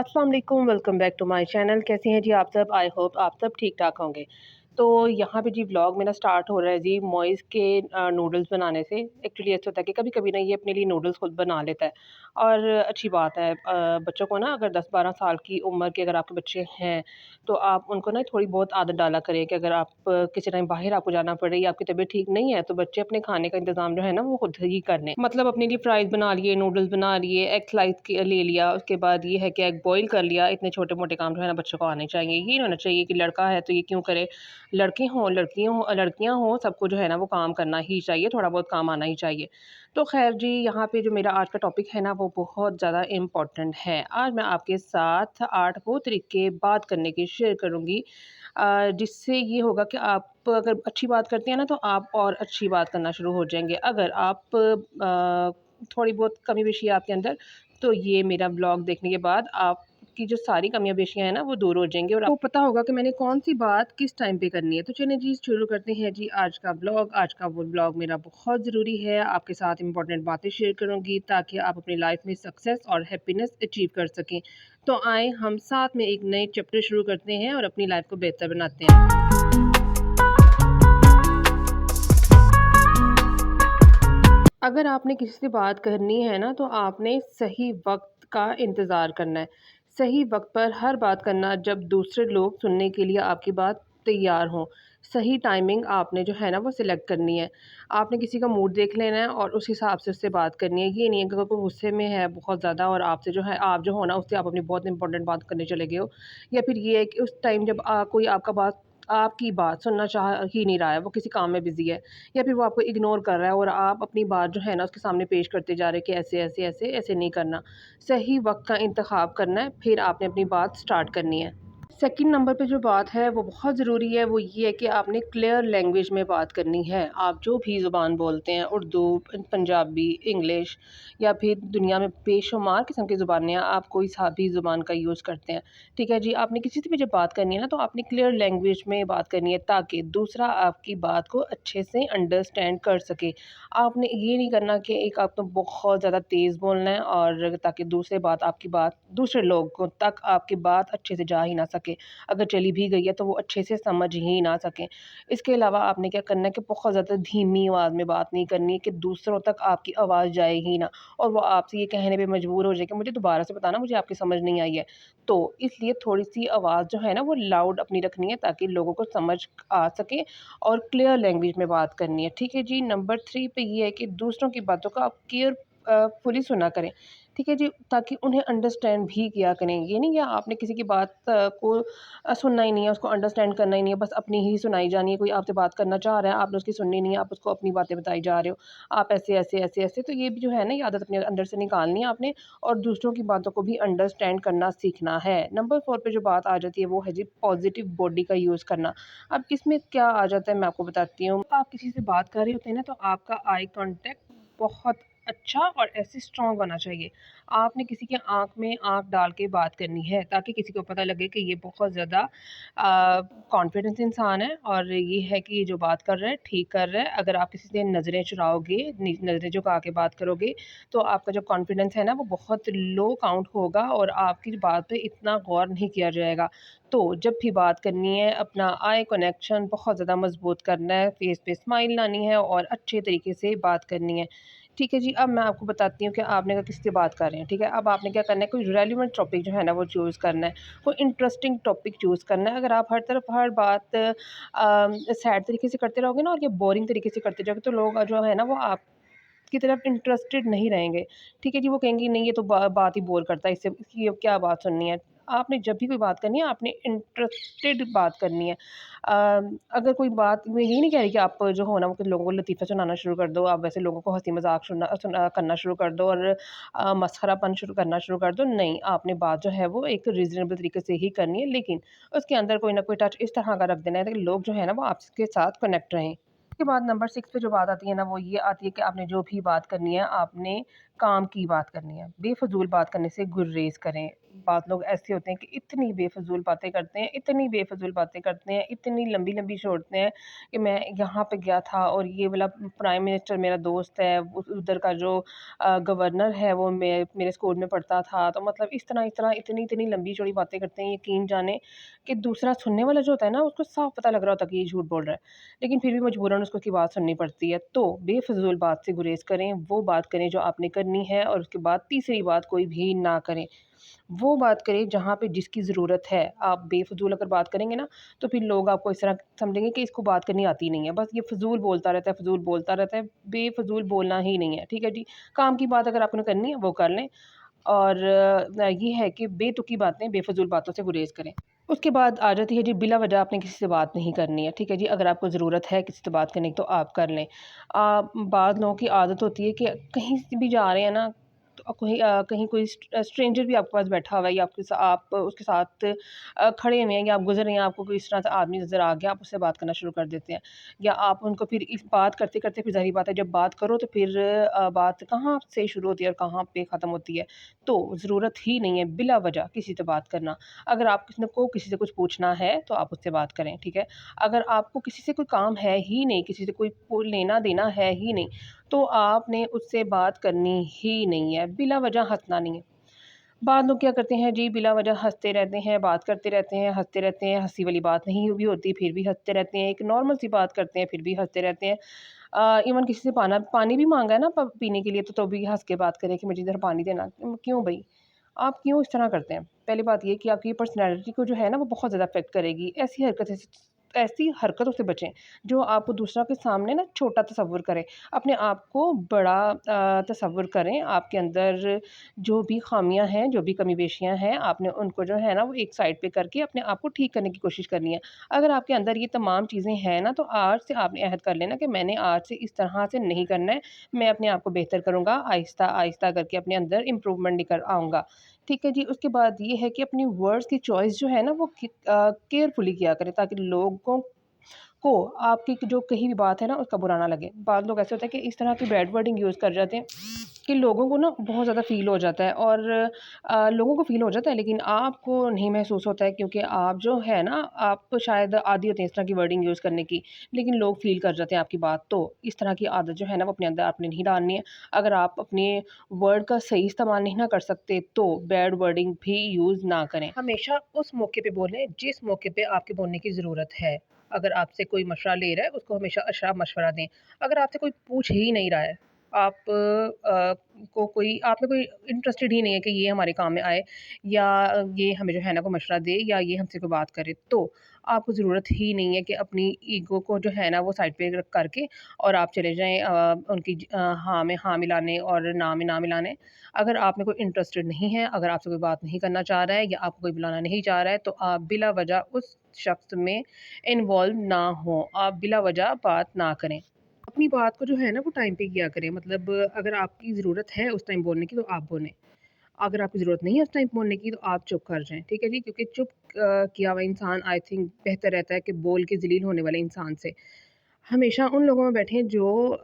अस्सलाम वालेकुम, welcome back to my channel. कैसे हैं जी आप सब? आई होप आप सब ठीक-ठाक होंगे। तो यहाँ पे जी व्लॉग मेरा स्टार्ट हो रहा है जी मोइज़ के नूडल्स बनाने से। एक्चुअली ऐसा होता है कि कभी-कभी ना ये अपने लिए नूडल्स खुद बना लेता है और अच्छी बात है। बच्चों को ना अगर 10-12 साल की उम्र के अगर आपके बच्चे हैं, तो आप उनको ना थोड़ी बहुत आदत डाला करें कि अगर आप किसी टाइम बाहर आपको जाना पड़े या आपकी तबीयत ठीक नहीं है, तो बच्चे अपने खाने का इंतज़ाम जो है ना वो खुद ही कर लें। मतलब अपने लिए फ्राइज़ बना लिए, नूडल्स बना लिए, एग स्लाइस के ले लिया, उसके बाद ये है कि एग बॉयल कर लिया। इतने छोटे-मोटे काम जो है ना बच्चों को आने चाहिए। ये नहीं होना चाहिए कि लड़का है तो ये क्यों करे, लड़के हों, लड़कियाँ हों, सबको जो है ना वो काम करना ही चाहिए, थोड़ा बहुत काम आना ही चाहिए। तो ख़ैर जी, यहाँ पे जो मेरा आज का टॉपिक है ना वो बहुत ज़्यादा इम्पोर्टेंट है। आज मैं आपके साथ 8 वो तरीके बात करने के शेयर करूँगी जिससे ये होगा कि आप अगर अच्छी बात करते हैं ना तो आप और अच्छी बात करना शुरू हो जाएँगे। अगर आप थोड़ी बहुत कमी-पेशी है आपके अंदर, तो ये मेरा व्लॉग देखने के बाद आपकी जो सारी कमियाँ-पेशियाँ हैं ना, वो दूर हो जाएँगी और आपको पता होगा कि मैंने कौन-सी बात किस टाइम पे करनी है। तो चलिए जी, शुरू करते हैं जी आज का व्लॉग। आज का वो व्लॉग मेरा बहुत ज़रूरी है, आपके साथ इम्पोर्टेंट बातें शेयर करूँगी ताकि आप अपनी लाइफ़ में सक्सेस और हैप्पीनेस अचीव कर सकें। तो आएँ, हम साथ में एक नए चैप्टर शुरू करते हैं और अपनी लाइफ़ को बेहतर बनाते हैं। अगर आपने किसी से बात करनी है ना, तो आपने सही वक़्त का इंतज़ार करना है। सही वक़्त पर हर बात करना जब दूसरे लोग सुनने के लिए आपकी बात तैयार हों। सही टाइमिंग आपने जो है ना वो सिलेक्ट करनी है। आपने किसी का मूड देख लेना है और उस हिसाब से उससे बात करनी है। ये नहीं है कि अगर कोई गुस्से में है बहुत ज़्यादा और आपसे जो है आप जो हो ना उससे आप अपनी बहुत इंपॉर्टेंट बात करने चले गए हो। या फिर ये है कि उस टाइम जब कोई आपकी बात सुनना चाह ही नहीं रहा है, वो किसी काम में बिज़ी है। या फिर वो आपको इग्नोर कर रहा है और आप अपनी बात जो है ना उसके सामने पेश करते जा रहे हैं कि ऐसे नहीं करना। सही वक़्त का इंतख़ाब करना है, फिर आपने अपनी बात स्टार्ट करनी है। सेकंड नंबर पे जो बात है वो बहुत ज़रूरी है, वो ये है कि आपने क्लियर लैंग्वेज में बात करनी है। आप जो भी ज़ुबान बोलते हैं उर्दू, पंजाबी, इंग्लिश या फिर दुनिया में बेशुमार किस्म की ज़ुबानें हैं, आप कोई सा भी ज़ुबान का यूज़ करते हैं। ठीक है जी, आपने किसी से भी जब बात करनी है ना तो आपने क्लियर लैंग्वेज में बात करनी है ताकि दूसरा आपकी बात को अच्छे से अंडरस्टैंड कर सके। आपने ये नहीं करना कि एक आप तो बहुत ज़्यादा तेज़ बोलना है और ताकि आपकी बात दूसरे लोगों तक आपकी बात अच्छे से जा ही ना सके। अगर चली भी गई है तो वो अच्छे से समझ ही ना सकें। इसके अलावा आपने क्या करना है कि बहुत ज़्यादा धीमी आवाज़ में बात नहीं करनी है कि दूसरों तक आपकी आवाज़ जाए ही ना और वो आपसे ये कहने पे मजबूर हो जाए कि मुझे दोबारा से बताना, मुझे आपकी समझ नहीं आई है। तो इसलिए थोड़ी-सी आवाज़ जो है ना वो लाउड अपनी रखनी है ताकि लोगों को समझ आ सके और क्लियर लैंग्वेज में बात करनी है। ठीक है जी, नंबर 3 पे ये है कि दूसरों की बातों को आप फुली सुना करें। ठीक है जी, ताकि उन्हें अंडरस्टैंड भी किया करें। ये नहीं कि आपने किसी की बात को सुनना ही नहीं है, उसको अंडरस्टैंड करना ही नहीं है, बस अपनी ही सुनाई जानी है। कोई आपसे बात करना चाह रहा है, आपने उसकी सुननी नहीं है, आप उसको अपनी बातें बताई जा रहे हो। आप ऐसे, तो ये भी जो है ना, ये आदत अपने अंदर से निकालनी है आपने और दूसरों की बातों को भी अंडरस्टैंड करना सीखना है। नंबर 4 पे जो बात आ जाती है, वो है जी पॉज़िटिव बॉडी का यूज़ करना। अब इसमें क्या आ जाता है, मैं आपको बताती हूँ। आप किसी से बात कर रहे होते हैं ना, तो आपका आई कॉन्टैक्ट बहुत अच्छा और ऐसे स्ट्रॉन्ग होना चाहिए। आपने किसी की आँख में आँख डाल के बात करनी है ताकि किसी को पता लगे कि ये बहुत ज़्यादा कॉन्फिडेंस इंसान है और ये है कि ये जो बात कर रहा है ठीक कर रहा है। अगर आप किसी से नज़रें चुराओगे, नज़रें झुका के बात करोगे तो आपका जो कॉन्फिडेंस है ना वो बहुत लो काउंट होगा और आपकी बात पे इतना गौर नहीं किया जाएगा। तो जब भी बात करनी है अपना आई कनेक्शन बहुत ज़्यादा मज़बूत करना है, फेस पे स्माइल लानी है और अच्छे तरीके से बात करनी है। ठीक है जी, अब मैं आपको बताती हूँ कि आपने अगर किसी से बात कर रहे हैं, ठीक है? अब आपने क्या करना है, कोई रेलेवेंट टॉपिक जो है ना वो चूज़ करना है, कोई इंटरेस्टिंग टॉपिक चूज़ करना है। अगर आप हर तरफ हर बात सैड तरीके से करते रहोगे ना और ये बोरिंग तरीके से करते जाओगे तो लोग जो है ना वो आपकी तरफ इंटरेस्टेड नहीं रहेंगे। ठीक है जी, वो कहेंगे नहीं ये तो बात ही बोर करता है, इससे इसकी अब क्या बात सुननी है। आपने जब भी कोई बात करनी है आपने इंटरेस्टेड बात करनी है। अगर कोई बात मैं ये नहीं कह रही कि आप जो हो ना वो लोगों को लतीफ़ा सुनाना शुरू कर दो, आप वैसे लोगों को हँसी-मज़ाक करना शुरू कर दो और मसखरापन शुरू करना शुरू कर दो। नहीं, आपने बात जो है वो एक रीज़नेबल तरीके से ही करनी है, लेकिन उसके अंदर कोई ना कोई टच इस तरह का रख देना है ताकि लोग जो है ना वो आपके साथ कनेक्ट रहें। उसके बाद नंबर 6 पे जो बात आती है ना वो ये आती है कि आपने जो भी बात करनी है, आपने काम की बात करनी है। बेफ़िज़ूल बात करने से गुरेज़ करें। बात लोग ऐसे होते हैं कि इतनी बेफिज़ूल बातें करते हैं, इतनी बेफिज़ूल बातें करते हैं, इतनी लंबी-लंबी छोड़ते हैं कि मैं यहाँ पे गया था और ये वाला प्राइम मिनिस्टर मेरा दोस्त है, उ उधर का जो गवर्नर है वो मेरे स्कूल में पढ़ता था। तो मतलब इस तरह इतनी-इतनी लंबी-चौड़ी बातें करते हैं, यकीन जाने कि दूसरा सुनने वाला जो होता है ना, उसको साफ पता लग रहा होता है कि ये झूठ बोल रहा है। लेकिन फिर भी मजबूरन उसको उसकी बात सुननी पड़ती है। तो बेफिज़ूल बात से गुरेज़ करें, वो बात करें जो आपने करनी है और उसके बाद तीसरी बात कोई भी ना करें। वो बात करें जहाँ पे जिसकी ज़रूरत है। आप बेफ़िज़ूल अगर बात करेंगे ना, तो फिर लोग आपको इस तरह समझेंगे कि इसको बात करनी आती नहीं है। बस ये फ़िज़ूल बोलता रहता है, फ़िज़ूल बोलता रहता है, बेफ़िज़ूल बोलना ही नहीं है। ठीक है जी? काम की बात अगर आपने करनी है, वो कर लें और ये है कि बेतुकी बातें, बेफ़िज़ूल बातों से गुरेज़ करें। उसके बाद आ जाती है जी बिला वजह आपने किसी से बात नहीं करनी है, ठीक है जी? अगर आपको ज़रूरत है किसी से बात करने की तो आप कर लें। बाद लोगों की आदत होती है कि कहीं से भी जा रहे हैं ना तो कहीं कोई स्ट्रेंजर भी आपके पास बैठा हुआ है या आप उसके साथ खड़े हुए हैं या आप गुज़र रहे हैं, आपको कोई इस तरह से आदमी नज़र आ गया, आप उससे बात करना शुरू कर देते हैं। या आप उनको फिर इस बात करते-करते फिर ज़ाहिर बात है जब बात करो तो फिर बात कहाँ से शुरू होती है और कहाँ पे ख़त्म होती है। तो ज़रूरत ही नहीं है बिला वजह किसी से बात करना। अगर आप किसी से कुछ पूछना है तो आप उससे बात करें, ठीक है? अगर आपको किसी से कोई काम है ही नहीं, किसी से कोई लेना-देना है ही नहीं, तो आपने उससे बात करनी ही नहीं है, बिला वजह हँसना नहीं है। बाद लोग क्या करते हैं जी बिला वजह हँसते रहते हैं, बात करते रहते हैं, हँसते रहते हैं, हँसी वाली बात नहीं भी होती फिर भी हँसते रहते हैं, एक नॉर्मल सी बात करते हैं फिर भी हँसते रहते हैं। इवन किसी से पानी भी माँगा है ना प पीने के लिए तो भी हँस के बात करें कि मुझे ज़रा पानी देना। क्यों भई? आप क्यों इस तरह करते हैं? पहली बात ये कि आपकी पर्सनैलिटी को जो है ना वो बहुत ज़्यादा अफ़ेक्ट करेगी। ऐसी हरकतों से बचें, जो आपको दूसरा के सामने ना छोटा तसव्वुर करे। अपने आप को बड़ा तसव्वुर करें, आपके अंदर जो भी ख़ामियाँ हैं, जो भी कमी-पेशियाँ हैं, आपने उनको जो है ना वो एक साइड पे करके अपने आप को ठीक करने की कोशिश करनी है। अगर आपके अंदर ये तमाम चीज़ें हैं ना, तो आज से आपने अहद कर लेना कि मैंने आज से इस तरह से नहीं करना है, मैं अपने आप को बेहतर करूँगा, आहिस्ता-आहिस्ता करके अपने अंदर इम्प्रूवमेंट लेकर आऊँगा। ठीक है जी, उसके बाद ये है कि अपनी वर्ड्स की चॉइस जो है ना वो केयरफुली किया करें ताकि लोगों को आपकी जो कही भी बात है ना उसका बुरा ना लगे। बाद लोग ऐसे होते हैं कि इस तरह की बैड वर्डिंग यूज़ कर जाते हैं कि लोगों को ना बहुत ज़्यादा फ़ील हो जाता है और लोगों को फ़ील हो जाता है लेकिन आपको नहीं महसूस होता है क्योंकि आप जो है ना आप शायद आदी होते हैं इस तरह की वर्डिंग यूज़ करने की, लेकिन लोग फ़ील कर जाते हैं आपकी बात। तो इस तरह की आदत जो है ना वो अपने अंदर आपने नहीं डालनी है। अगर आप अपने वर्ड का सही इस्तेमाल नहीं ना कर सकते तो बैड वर्डिंग भी यूज़ ना करें। हमेशा उस मौके पे बोलें जिस मौके पे आपके बोलने की ज़रूरत है। अगर आपसे कोई मशवरा ले रहा है उसको हमेशा अच्छा मशवरा दें। अगर आपसे कोई पूछ ही नहीं रहा है, आप में कोई इंटरेस्टेड ही नहीं है कि ये हमारे काम में आए या ये हमें जो है ना कोई मशवरा दे या ये हमसे कोई बात करे, तो आपको ज़रूरत ही नहीं है कि अपनी ईगो को जो है ना वो साइड पे रख करके और आप चले जाएँ हाँ में हाँ मिलाने और ना में ना मिलाने। अगर आप में कोई इंटरेस्टेड नहीं है, अगर आपसे कोई बात नहीं करना चाह रहा है या आपको कोई बुलाना नहीं चाह रहा है, तो आप बिला वजह उस शख्स में इन्वॉल्व ना हों, आप बिला वजह बात ना करें। अपनी बात को जो है ना वो टाइम पे किया करें मतलब अगर आपकी ज़रूरत है उस टाइम बोलने की तो आप बोलें। अगर आपकी ज़रूरत नहीं है उस टाइम बोलने की तो आप चुप कर जाएँ, ठीक है जी? क्योंकि चुप किया हुआ इंसान आई थिंक बेहतर रहता है कि बोल के ज़लील होने वाले इंसान से। हमेशा उन लोगों में बैठें जो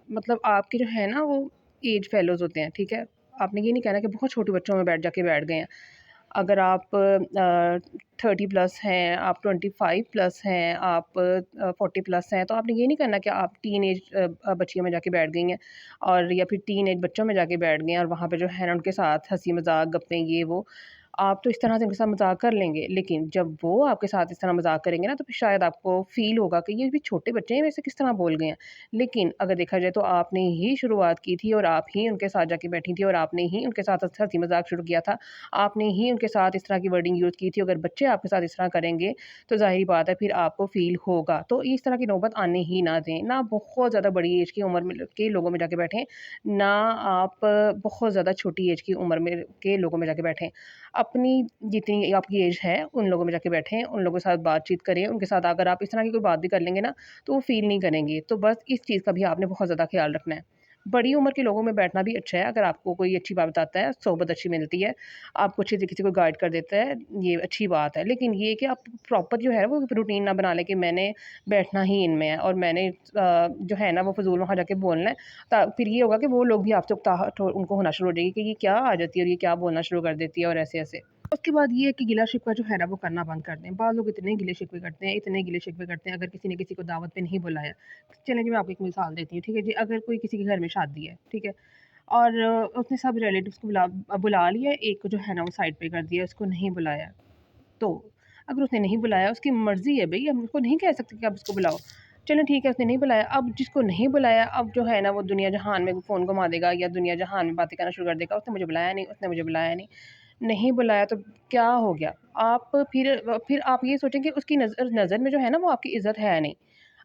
मतलब आपके जो है ना वो एज फेलोज़ होते हैं, ठीक है? आपने ये नहीं कहना कि बहुत छोटे बच्चों में बैठ गए हैं। अगर आप 30 प्लस हैं, आप 25 प्लस हैं, आप 40 प्लस हैं, तो आपने ये नहीं करना कि आप टीनेज बच्चियों में जाके बैठ गई हैं और या फिर टीनेज बच्चों में जाके बैठ गए हैं और वहाँ पे जो है ना उनके साथ हँसी-मज़ाक, गप्पें ये वो। आप तो इस तरह से उनके साथ मज़ाक कर लेंगे, लेकिन जब वो आपके साथ इस तरह मज़ाक करेंगे ना, तो फिर शायद आपको फ़ील होगा कि ये भी छोटे बच्चे हैं, वैसे किस तरह बोल गए हैं। लेकिन अगर देखा जाए तो आपने ही शुरुआत की थी और आप ही उनके साथ जाके बैठी थी और आपने ही उनके साथ हँसी-मज़ाक शुरू किया था। आपने ही उनके साथ इस तरह की वर्डिंग यूज़ की थी, अगर बच्चे आपके साथ इस तरह करेंगे, तो ज़ाहिर-सी बात है फिर आपको फ़ील होगा। तो इस तरह की नौबत आने ही ना दें। ना बहुत ज़्यादा बड़ी एज की उम्र में के लोगों में जाके बैठें, ना आप बहुत ज़्यादा छोटी एज की उम्र में के लोगों में जाके बैठें। अपनी जितनी आपकी एज है, उन लोगों में जाके बैठें, उन लोगों के साथ बातचीत करें, उनके साथ अगर आप इस तरह की कोई बात भी कर लेंगे ना, तो वो फ़ील नहीं करेंगे। तो बस इस चीज़ का भी आपने बहुत ज़्यादा ख़्याल रखना है। बड़ी उम्र के लोगों में बैठना भी अच्छा है, अगर आपको कोई अच्छी बात बताता है, सोबत अच्छी मिलती है, आपको अच्छे से किसी को गाइड कर देता है, ये अच्छी बात है। लेकिन ये कि आप प्रॉपर जो है वो रूटीन ना बना लें कि मैंने बैठना ही इनमें है और मैंने जो है ना वो फ़िज़ूल वहाँ जाके बोलना है। फिर ये होगा कि वो लोग भी आपसे उकताहट उनको होना शुरू हो जाएगी कि ये क्या आ जाती है और ये क्या बोलना शुरू कर देती है और ऐसे-ऐसे। उसके बाद ये है कि गिला-शिकवा जो है ना वो करना बंद कर दें। बाद लोग इतने गिले-शिकवे करते हैं, इतने गिले-शिकवे करते हैं, अगर किसी ने किसी को दावत पे नहीं बुलाया। चलिए जी मैं आपको एक मिसाल देती हूँ, ठीक है जी? अगर कोई किसी के घर में शादी है, ठीक है? और उसने सब रिलेटिव्स को बुला लिया, एक को जो है ना वो साइड पे कर दिया, उसको नहीं बुलाया। तो अगर उसने नहीं बुलाया, उसकी मर्ज़ी है भई, हम उसको नहीं कह सकते कि आप उसको बुलाओ। चलो ठीक है, उसने नहीं बुलाया, अब जिसको नहीं बुलाया, अब जो है ना वो दुनिया जहान में फ़ोन घुमा देगा या दुनिया जहान में बातें करना शुरू कर देगा, उसने मुझे बुलाया नहीं, उसने मुझे बुलाया नहीं। नहीं बुलाया तो क्या हो गया? आप फिर आप ये सोचें कि उसकी नज़र में जो है ना वो आपकी इज़्ज़त है नहीं।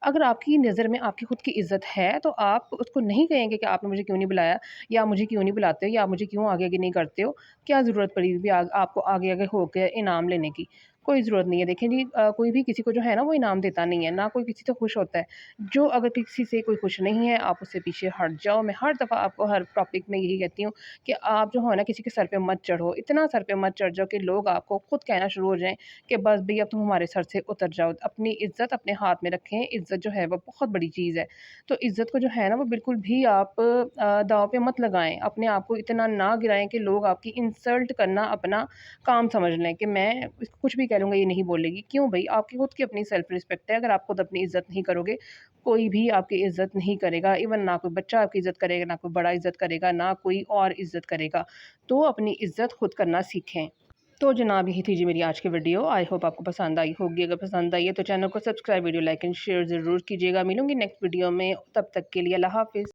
अगर आपकी नज़र में आपकी खुद की इज़्ज़त है, तो आप उसको नहीं कहेंगे कि आपने मुझे क्यों नहीं बुलाया या आप मुझे क्यों नहीं बुलाते हो या आप मुझे क्यों आगे-आगे नहीं करते हो? क्या ज़रूरत पड़ी भी आपको आगे-आगे होके इनाम लेने की? कोई ज़रूरत नहीं है। देखें जी कोई भी किसी को जो है ना वो इनाम देता नहीं है, ना कोई किसी से खुश होता है। जो अगर किसी से कोई खुश नहीं है, आप उससे पीछे हट जाओ। मैं हर दफ़ा आपको हर टॉपिक में यही कहती हूँ कि आप जो हो ना किसी के सर पे मत चढ़ो। इतना सर पे मत चढ़ जाओ कि लोग आपको खुद कहना शुरू हो जाएँ कि बस भई अब तुम हमारे सर से उतर जाओ। अपनी इज़्ज़त अपने हाथ में रखें, इज़्ज़त जो है वो बहुत बड़ी चीज़ है। तो इज़्ज़त को जो है ना वो बिल्कुल भी आप दाँव पे मत लगाएँ। अपने आप को इतना ना गिराएँ कि लोग आपकी इंसल्ट करना अपना काम समझ लें कि मैं इसको कुछ भी कह लूँगा ये नहीं बोलेगी। क्यों भई? आपकी खुद की अपनी सेल्फ रिस्पेक्ट है, अगर आप खुद अपनी इज़्ज़त नहीं करोगे, कोई भी आपकी इज़्ज़त नहीं करेगा। इवन ना कोई बच्चा आपकी इज़्ज़त करेगा, ना कोई बड़ा इज़्ज़त करेगा, ना कोई और इज़्ज़त करेगा। तो अपनी इज़्ज़त खुद करना सीखें। तो जनाब यही थी जी मेरी आज की वीडियो। आई होप आपको पसंद आई होगी। अगर पसंद आई है तो चैनल को subscribe, video like and share ज़रूर कीजिएगा। मिलूँगी नेक्स्ट वीडियो में, तब तक के लिए अल्लाह हाफ़िज़।